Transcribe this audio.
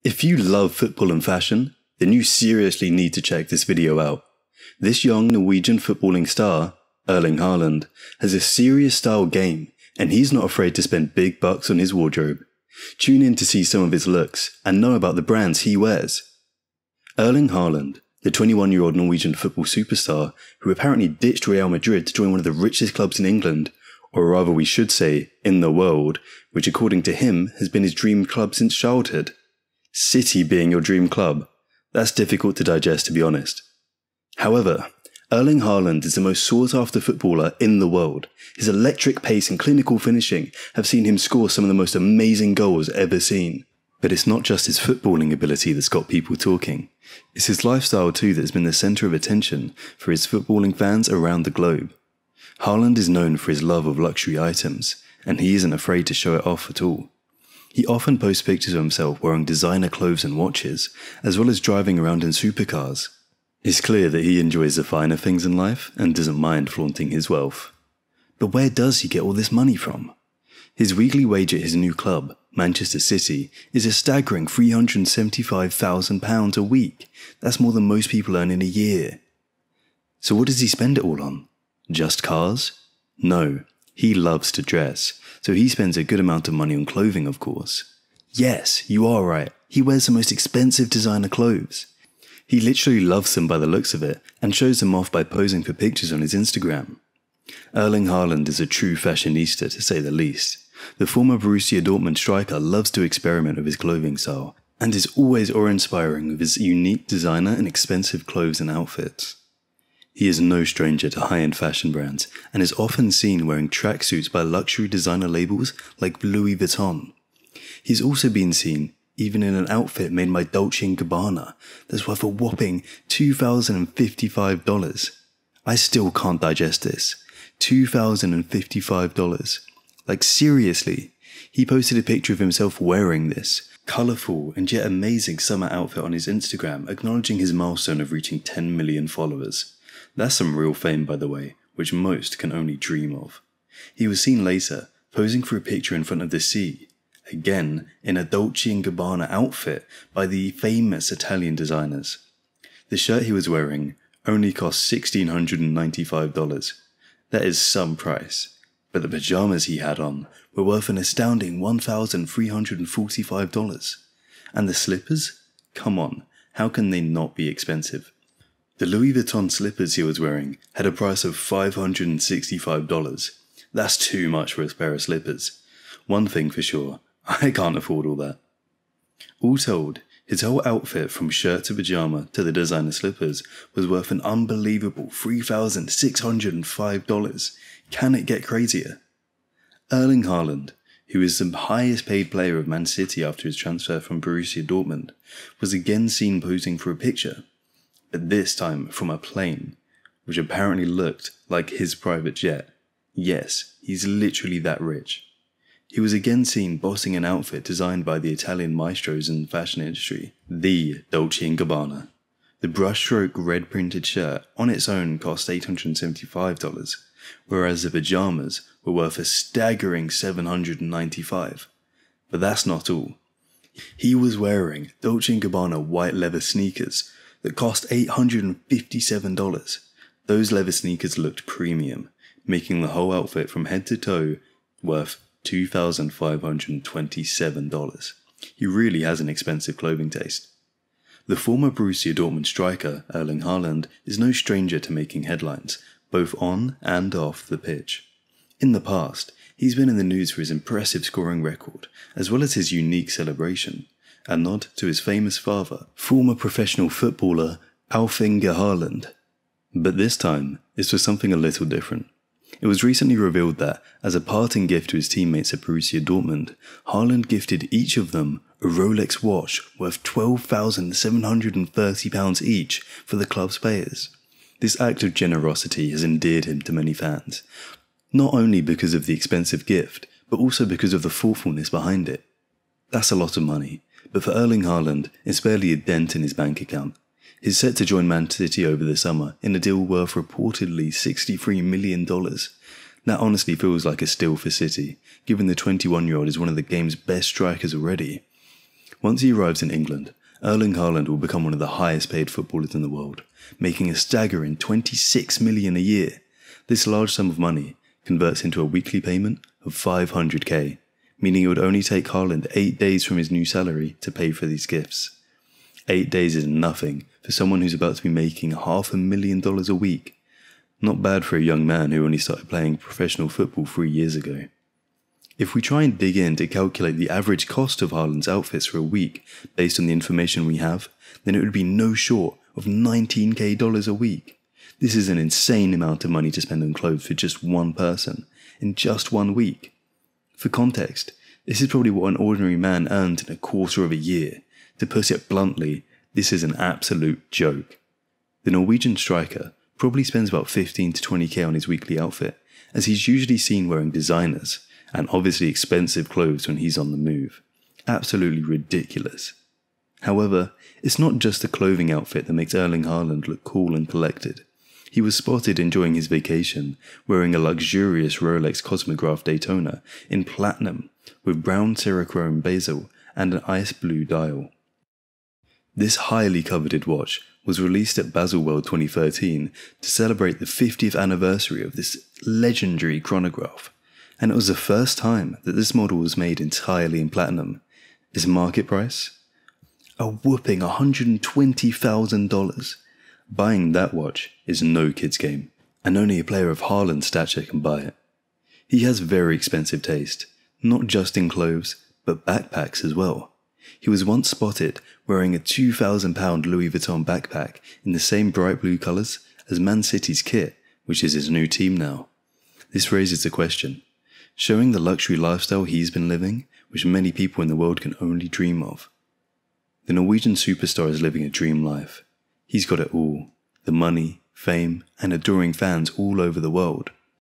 If you love football and fashion, then you seriously need to check this video out. This young Norwegian footballing star, Erling Haaland, has a serious style game, and he's not afraid to spend big bucks on his wardrobe. Tune in to see some of his looks and know about the brands he wears. Erling Haaland, the 21-year-old Norwegian football superstar who apparently ditched Real Madrid to join one of the richest clubs in England, or rather we should say, in the world, which according to him has been his dream club since childhood. City being your dream club, that's difficult to digest, to be honest. However, Erling Haaland is the most sought-after footballer in the world. His electric pace and clinical finishing have seen him score some of the most amazing goals ever seen. But it's not just his footballing ability that's got people talking. It's his lifestyle too that's been the centre of attention for his footballing fans around the globe. Haaland is known for his love of luxury items, and he isn't afraid to show it off at all. He often posts pictures of himself wearing designer clothes and watches, as well as driving around in supercars. It's clear that he enjoys the finer things in life and doesn't mind flaunting his wealth. But where does he get all this money from? His weekly wage at his new club, Manchester City, is a staggering £375,000 a week. That's more than most people earn in a year. So what does he spend it all on? Just cars? No, he loves to dress, so he spends a good amount of money on clothing, of course. Yes, you are right, he wears the most expensive designer clothes. He literally loves them by the looks of it, and shows them off by posing for pictures on his Instagram. Erling Haaland is a true fashionista, to say the least. The former Borussia Dortmund striker loves to experiment with his clothing style, and is always awe-inspiring with his unique designer and expensive clothes and outfits. He is no stranger to high-end fashion brands, and is often seen wearing tracksuits by luxury designer labels like Louis Vuitton. He's also been seen even in an outfit made by Dolce & Gabbana that's worth a whopping $2,055. I still can't digest this. $2,055. Like seriously, he posted a picture of himself wearing this colourful and yet amazing summer outfit on his Instagram, acknowledging his milestone of reaching 10 million followers. That's some real fame, by the way, which most can only dream of. He was seen later posing for a picture in front of the sea, again in a Dolce & Gabbana outfit by the famous Italian designers. The shirt he was wearing only cost $1,695. That is some price. But the pyjamas he had on were worth an astounding $1,345. And the slippers? Come on, how can they not be expensive? The Louis Vuitton slippers he was wearing had a price of $565. That's too much for a pair of slippers. One thing for sure, I can't afford all that. All told, his whole outfit from shirt to pyjama to the designer slippers was worth an unbelievable $3,605. Can it get crazier? Erling Haaland, who is the highest paid player of Man City after his transfer from Borussia Dortmund, was again seen posing for a picture, but this time from a plane, which apparently looked like his private jet. Yes, he's literally that rich. He was again seen bossing an outfit designed by the Italian maestros in the fashion industry, the Dolce & Gabbana. The brushstroke red printed shirt on its own cost $875, whereas the pyjamas were worth a staggering $795. But that's not all. He was wearing Dolce & Gabbana white leather sneakers that cost $857. Those leather sneakers looked premium, making the whole outfit from head to toe worth $2,527. He really has an expensive clothing taste. The former Borussia Dortmund striker, Erling Haaland, is no stranger to making headlines, both on and off the pitch. In the past, he's been in the news for his impressive scoring record, as well as his unique celebration, a nod to his famous father, former professional footballer Erling Haaland. But this time, it's for something a little different. It was recently revealed that, as a parting gift to his teammates at Borussia Dortmund, Haaland gifted each of them a Rolex watch worth £12,730 each for the club's players. This act of generosity has endeared him to many fans, not only because of the expensive gift, but also because of the thoughtfulness behind it. That's a lot of money, but for Erling Haaland, it's barely a dent in his bank account. He's set to join Man City over the summer in a deal worth reportedly $63 million. That honestly feels like a steal for City, given the 21-year-old is one of the game's best strikers already. Once he arrives in England, Erling Haaland will become one of the highest paid footballers in the world, making a staggering 26 million a year. This large sum of money converts into a weekly payment of 500k, meaning it would only take Haaland 8 days from his new salary to pay for these gifts. 8 days is nothing for someone who's about to be making $500,000 a week. Not bad for a young man who only started playing professional football 3 years ago. If we try and dig in to calculate the average cost of Haaland's outfits for a week based on the information we have, then it would be no short of $19k a week. This is an insane amount of money to spend on clothes for just one person, in just 1 week. For context, this is probably what an ordinary man earns in a quarter of a year. To put it bluntly, this is an absolute joke. The Norwegian striker probably spends about 15 to 20k on his weekly outfit, as he's usually seen wearing designers, and obviously expensive clothes when he's on the move. Absolutely ridiculous. However, it's not just the clothing outfit that makes Erling Haaland look cool and collected. He was spotted enjoying his vacation, wearing a luxurious Rolex Cosmograph Daytona in platinum with brown Cerachrome bezel and an ice blue dial. This highly coveted watch was released at Baselworld 2013 to celebrate the 50th anniversary of this legendary chronograph, and it was the first time that this model was made entirely in platinum. Its market price? A whopping $120,000. Buying that watch is no kid's game, and only a player of Haaland's stature can buy it. He has very expensive taste, not just in clothes, but backpacks as well. He was once spotted wearing a £2,000 Louis Vuitton backpack in the same bright blue colours as Man City's kit, which is his new team now. This raises the question, showing the luxury lifestyle he's been living, which many people in the world can only dream of. The Norwegian superstar is living a dream life. He's got it all, the money, fame, and adoring fans all over the world.